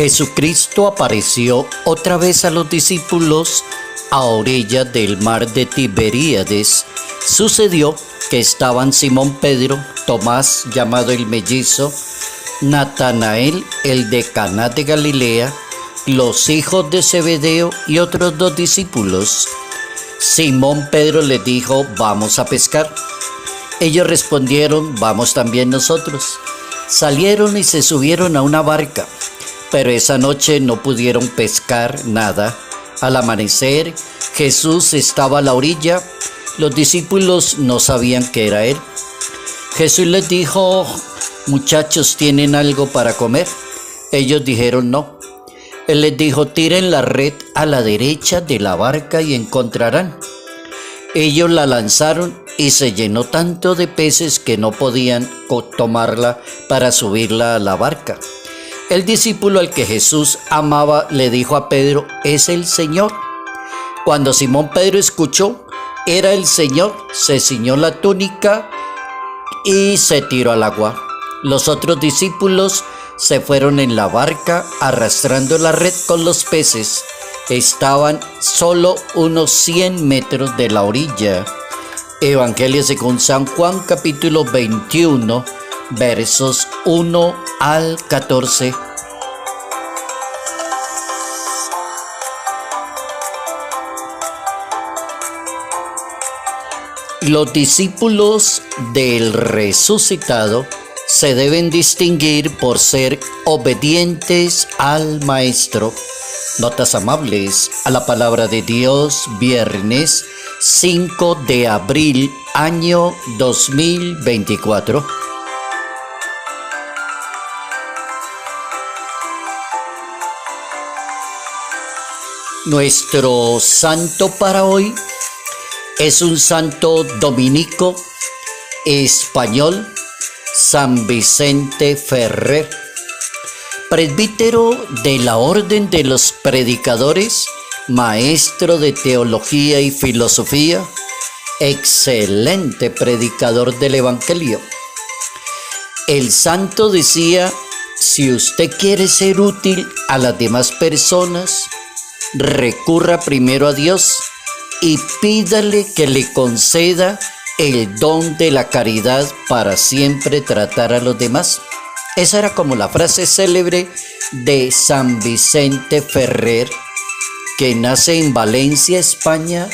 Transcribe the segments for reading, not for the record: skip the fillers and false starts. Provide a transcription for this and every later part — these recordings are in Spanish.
Jesucristo apareció otra vez a los discípulos a orillas del mar de Tiberíades. Sucedió que estaban Simón Pedro, Tomás llamado el mellizo, Natanael el de Caná de Galilea, los hijos de Zebedeo y otros 2 discípulos. Simón Pedro les dijo: vamos a pescar. Ellos respondieron: vamos también nosotros. Salieron y se subieron a una barca, pero esa noche no pudieron pescar nada. Al amanecer, Jesús estaba a la orilla. Los discípulos no sabían que era Él. Jesús les dijo: muchachos, ¿tienen algo para comer? Ellos dijeron: no. Él les dijo: tiren la red a la derecha de la barca y encontrarán. Ellos la lanzaron y se llenó tanto de peces que no podían tomarla para subirla a la barca. El discípulo al que Jesús amaba le dijo a Pedro: es el Señor. Cuando Simón Pedro escuchó era el Señor, se ciñó la túnica y se tiró al agua. Los otros discípulos se fueron en la barca arrastrando la red con los peces. Estaban solo unos 100 metros de la orilla. Evangelio según San Juan, capítulo 21, versos 1 al 14. Los discípulos del resucitado se deben distinguir por ser obedientes al Maestro. Notas amables a la palabra de Dios, viernes 5 de abril, año 2024. Nuestro santo para hoy es un santo dominico español, San Vicente Ferrer, presbítero de la Orden de los Predicadores, maestro de teología y filosofía, excelente predicador del Evangelio. El santo decía: si usted quiere ser útil a las demás personas, recurra primero a Dios y pídale que le conceda el don de la caridad para siempre tratar a los demás. Esa era como la frase célebre de San Vicente Ferrer, que nace en Valencia, España,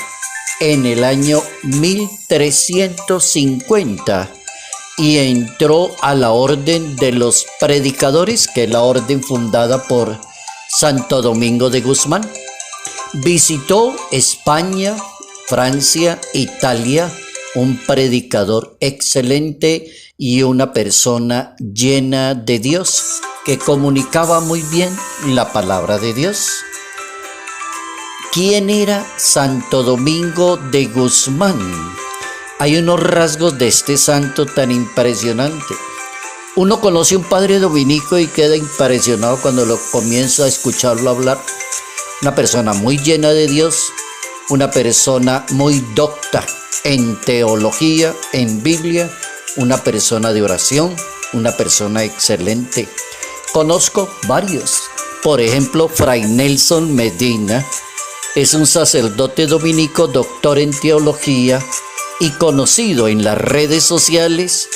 en el año 1350 y entró a la Orden de los Predicadores, que es la orden fundada por Santo Domingo de Guzmán. Visitó España, Francia, Italia, un predicador excelente y una persona llena de Dios, que comunicaba muy bien la palabra de Dios. ¿Quién era Santo Domingo de Guzmán? Hay unos rasgos de este santo tan impresionante. Uno conoce a un padre dominico y queda impresionado cuando lo comienza a escucharlo hablar. Una persona muy llena de Dios, una persona muy docta en teología, en Biblia, una persona de oración, una persona excelente. Conozco varios. Por ejemplo, Fray Nelson Medina es un sacerdote dominico, doctor en teología y conocido en las redes sociales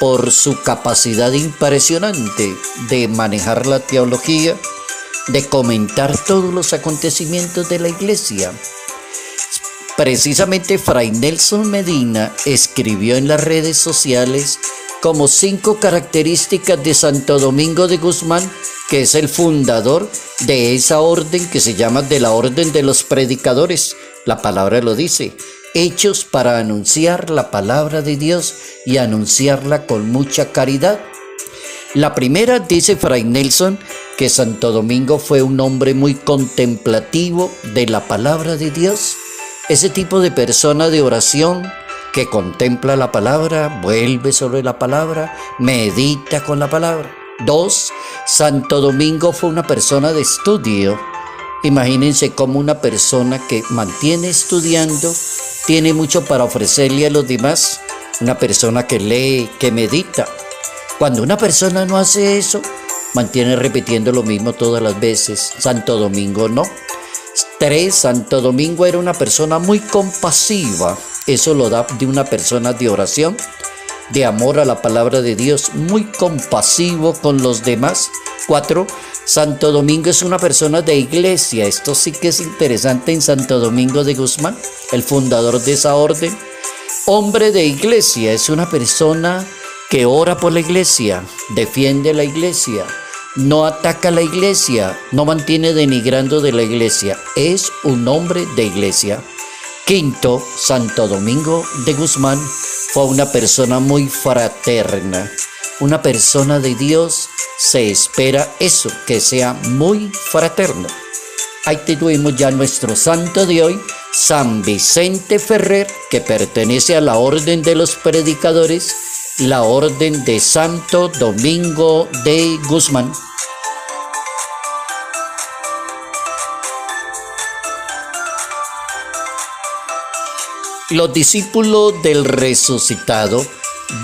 por su capacidad impresionante de manejar la teología, de comentar todos los acontecimientos de la iglesia. Precisamente Fray Nelson Medina escribió en las redes sociales como 5 características de Santo Domingo de Guzmán, que es el fundador de esa orden que se llama de la Orden de los Predicadores. La palabra lo dice: hechos para anunciar la palabra de Dios y anunciarla con mucha caridad. La primera, dice Fray Nelson, que Santo Domingo fue un hombre muy contemplativo de la palabra de Dios. Ese tipo de persona de oración que contempla la palabra, vuelve sobre la palabra, medita con la palabra. 2, Santo Domingo fue una persona de estudio. Imagínense cómo una persona que mantiene estudiando tiene mucho para ofrecerle a los demás. Una persona que lee, que medita. Cuando una persona no hace eso, mantiene repitiendo lo mismo todas las veces. Santo Domingo no. 3. Santo Domingo era una persona muy compasiva. Eso lo da de una persona de oración, de amor a la palabra de Dios, muy compasivo con los demás. 4. Santo Domingo es una persona de iglesia. Esto sí que es interesante en Santo Domingo de Guzmán, el fundador de esa orden. Hombre de iglesia, es una persona que ora por la iglesia, defiende la iglesia, no ataca a la iglesia, no mantiene denigrando de la iglesia. Es un hombre de iglesia. 5. Santo Domingo de Guzmán fue una persona muy fraterna. Una persona de Dios se espera eso, que sea muy fraterno. Ahí tuvimos ya nuestro santo de hoy, San Vicente Ferrer, que pertenece a la Orden de los Predicadores, la Orden de Santo Domingo de Guzmán. Los discípulos del resucitado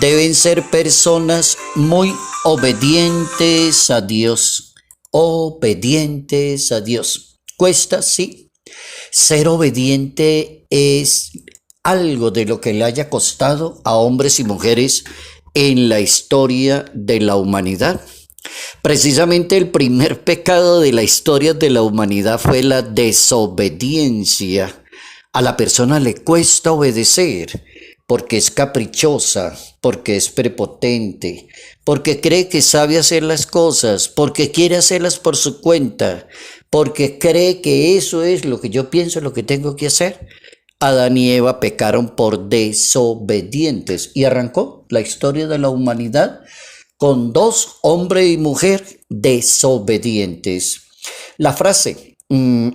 deben ser personas muy obedientes a Dios. Obedientes a Dios. ¿Cuesta? Sí. Ser obediente es algo de lo que le haya costado a hombres y mujeres en la historia de la humanidad. Precisamente el primer pecado de la historia de la humanidad fue la desobediencia. A la persona le cuesta obedecer porque es caprichosa, porque es prepotente, porque cree que sabe hacer las cosas, porque quiere hacerlas por su cuenta, porque cree que eso es lo que yo pienso, lo que tengo que hacer. Adán y Eva pecaron por desobedientes y arrancó la historia de la humanidad con 2, hombre y mujer, desobedientes. La frase,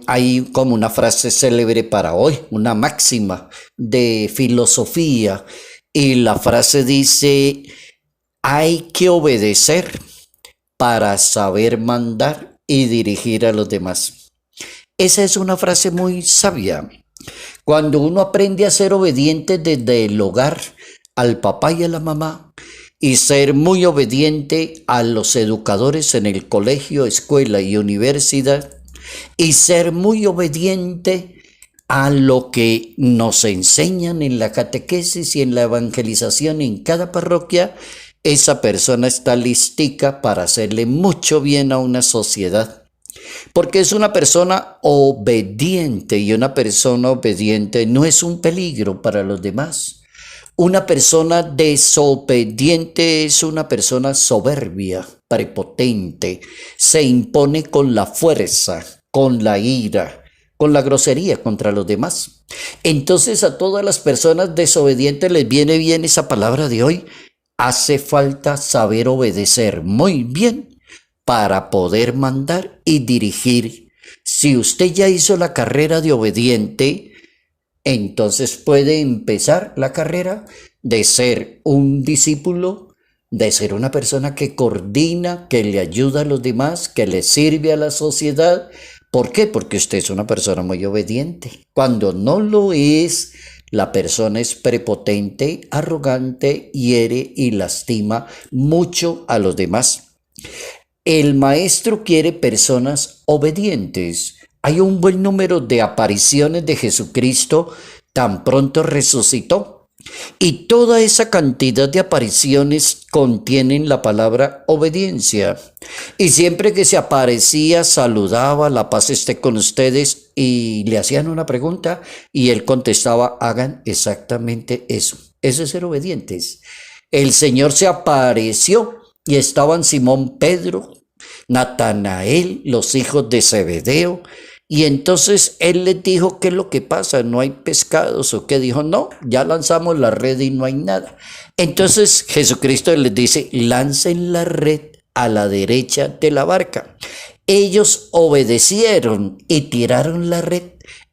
hay como una frase célebre para hoy, una máxima de filosofía, y la frase dice: hay que obedecer para saber mandar y dirigir a los demás. Esa es una frase muy sabia. Cuando uno aprende a ser obediente desde el hogar, al papá y a la mamá, y ser muy obediente a los educadores en el colegio, escuela y universidad, y ser muy obediente a lo que nos enseñan en la catequesis y en la evangelización en cada parroquia, esa persona está listica para hacerle mucho bien a una sociedad. Porque es una persona obediente, y una persona obediente no es un peligro para los demás. Una persona desobediente es una persona soberbia, prepotente, se impone con la fuerza, con la ira, con la grosería contra los demás. Entonces a todas las personas desobedientes les viene bien esa palabra de hoy. Hace falta saber obedecer muy bien para poder mandar y dirigir. Si usted ya hizo la carrera de obediente, entonces puede empezar la carrera de ser un discípulo, de ser una persona que coordina, que le ayuda a los demás, que le sirve a la sociedad. ¿Por qué? Porque usted es una persona muy obediente. Cuando no lo es, la persona es prepotente, arrogante, hiere y lastima mucho a los demás. El maestro quiere personas obedientes. Hay un buen número de apariciones de Jesucristo tan pronto resucitó. Y toda esa cantidad de apariciones contienen la palabra obediencia. Y siempre que se aparecía, saludaba: la paz esté con ustedes, y le hacían una pregunta y él contestaba: hagan exactamente eso. Eso es ser obedientes. El Señor se apareció y estaban Simón Pedro, Natanael, los hijos de Zebedeo. Y entonces él les dijo: ¿qué es lo que pasa? ¿No hay pescados o qué? Dijo: no, ya lanzamos la red y no hay nada. Entonces Jesucristo les dice: lancen la red a la derecha de la barca. Ellos obedecieron y tiraron la red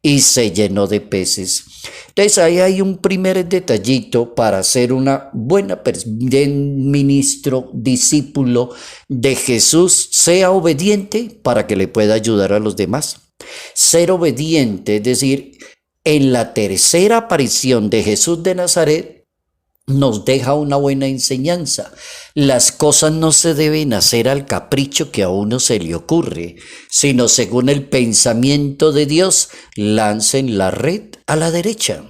y se llenó de peces. Entonces ahí hay un primer detallito para ser una buena ministro, discípulo de Jesús. Sea obediente para que le pueda ayudar a los demás. Ser obediente, es decir, en la tercera aparición de Jesús de Nazaret, nos deja una buena enseñanza. Las cosas no se deben hacer al capricho que a uno se le ocurre, sino según el pensamiento de Dios, lancen la red a la derecha.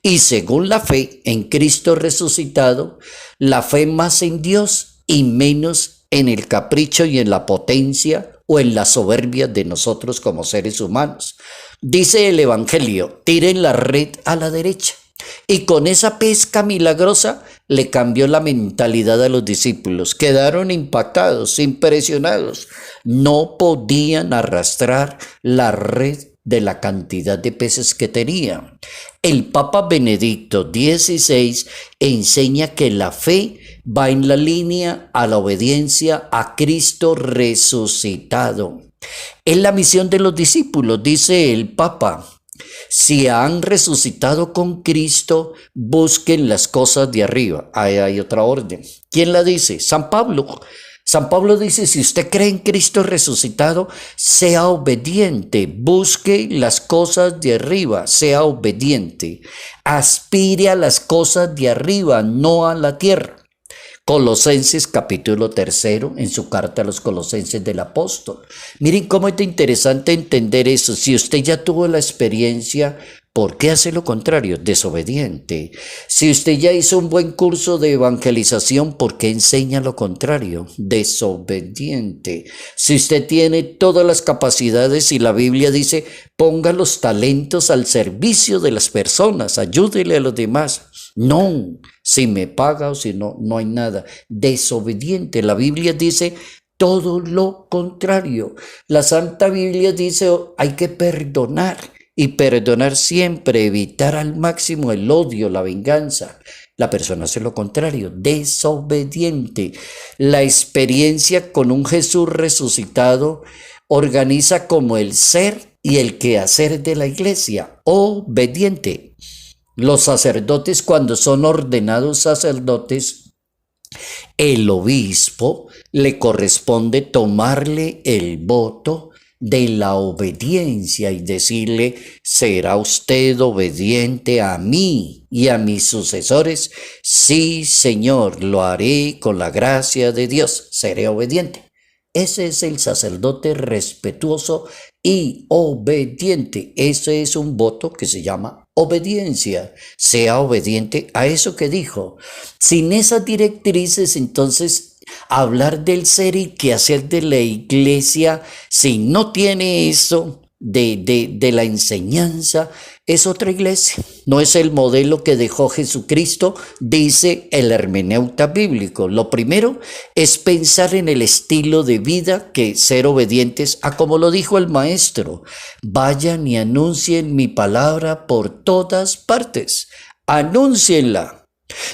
Y según la fe en Cristo resucitado, la fe más en Dios y menos en el capricho y en la potencia o en la soberbia de nosotros como seres humanos. Dice el Evangelio, tiren la red a la derecha. Y con esa pesca milagrosa le cambió la mentalidad a los discípulos. Quedaron impactados, impresionados. No podían arrastrar la red de la cantidad de peces que tenían. El Papa Benedicto XVI enseña que la fe va en la línea a la obediencia a Cristo resucitado. Es la misión de los discípulos, dice el Papa. Si han resucitado con Cristo, busquen las cosas de arriba. Ahí hay otra orden. ¿Quién la dice? San Pablo. San Pablo dice, si usted cree en Cristo resucitado, sea obediente, busque las cosas de arriba, sea obediente. Aspire a las cosas de arriba, no a la tierra. Colosenses capítulo 3, en su carta a los Colosenses del apóstol. Miren cómo es interesante entender eso. Si usted ya tuvo la experiencia, ¿por qué hace lo contrario? Desobediente. Si usted ya hizo un buen curso de evangelización, ¿por qué enseña lo contrario? Desobediente. Si usted tiene todas las capacidades y la Biblia dice, ponga los talentos al servicio de las personas, ayúdele a los demás. No, si me paga o si no, no hay nada. Desobediente. La Biblia dice todo lo contrario. La Santa Biblia dice hay que perdonar y perdonar siempre, evitar al máximo el odio, la venganza. La persona hace lo contrario, desobediente. La experiencia con un Jesús resucitado organiza como el ser y el quehacer de la iglesia, obediente. Los sacerdotes, cuando son ordenados sacerdotes, el obispo le corresponde tomarle el voto de la obediencia y decirle, ¿será usted obediente a mí y a mis sucesores? Sí, Señor, lo haré con la gracia de Dios, seré obediente. Ese es el sacerdote respetuoso y obediente. Ese es un voto que se llama obediencia. Sea obediente a eso que dijo. Sin esas directrices, entonces, hablar del ser y quehacer de la iglesia, si no tiene eso de la enseñanza, es otra iglesia. No es el modelo que dejó Jesucristo, dice el hermeneuta bíblico. Lo primero es pensar en el estilo de vida, que ser obedientes a como lo dijo el maestro. Vayan y anuncien mi palabra por todas partes. Anúncienla.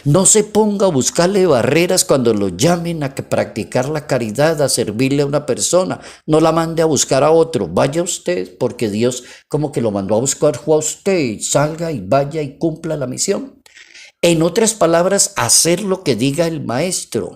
No se ponga a buscarle barreras cuando lo llamen a practicar la caridad, a servirle a una persona. No la mande a buscar a otro. Vaya usted, porque Dios como que lo mandó a buscar a usted. Salga y vaya y cumpla la misión. En otras palabras, hacer lo que diga el maestro.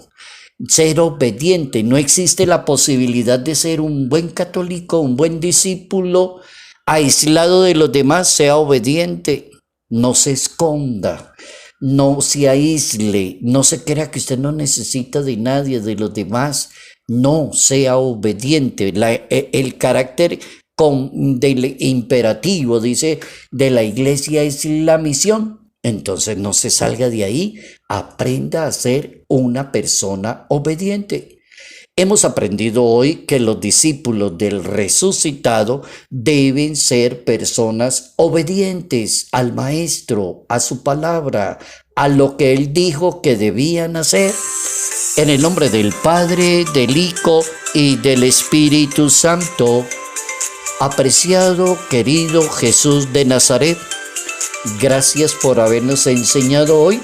Ser obediente. No existe la posibilidad de ser un buen católico, un buen discípulo, aislado de los demás. Sea obediente. No se esconda. No se aísle, no se crea que usted no necesita de nadie, de los demás. No, sea obediente. El carácter del imperativo, dice, de la iglesia es la misión. Entonces no se salga de ahí, aprenda a ser una persona obediente. Hemos aprendido hoy que los discípulos del resucitado deben ser personas obedientes al Maestro, a su palabra, a lo que Él dijo que debían hacer. En el nombre del Padre, del Hijo y del Espíritu Santo. Apreciado, querido Jesús de Nazaret, gracias por habernos enseñado hoy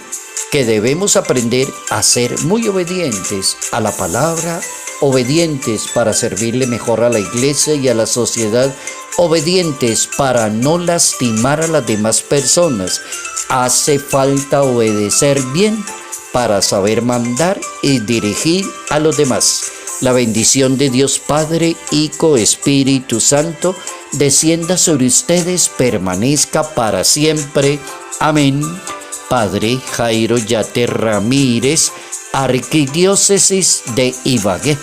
que debemos aprender a ser muy obedientes a la palabra, obedientes para servirle mejor a la iglesia y a la sociedad, obedientes para no lastimar a las demás personas. Hace falta obedecer bien para saber mandar y dirigir a los demás. La bendición de Dios Padre, Hijo, Espíritu Santo, descienda sobre ustedes, permanezca para siempre. Amén. Padre Jairo Yate Ramírez, Arquidiócesis de Ibagué.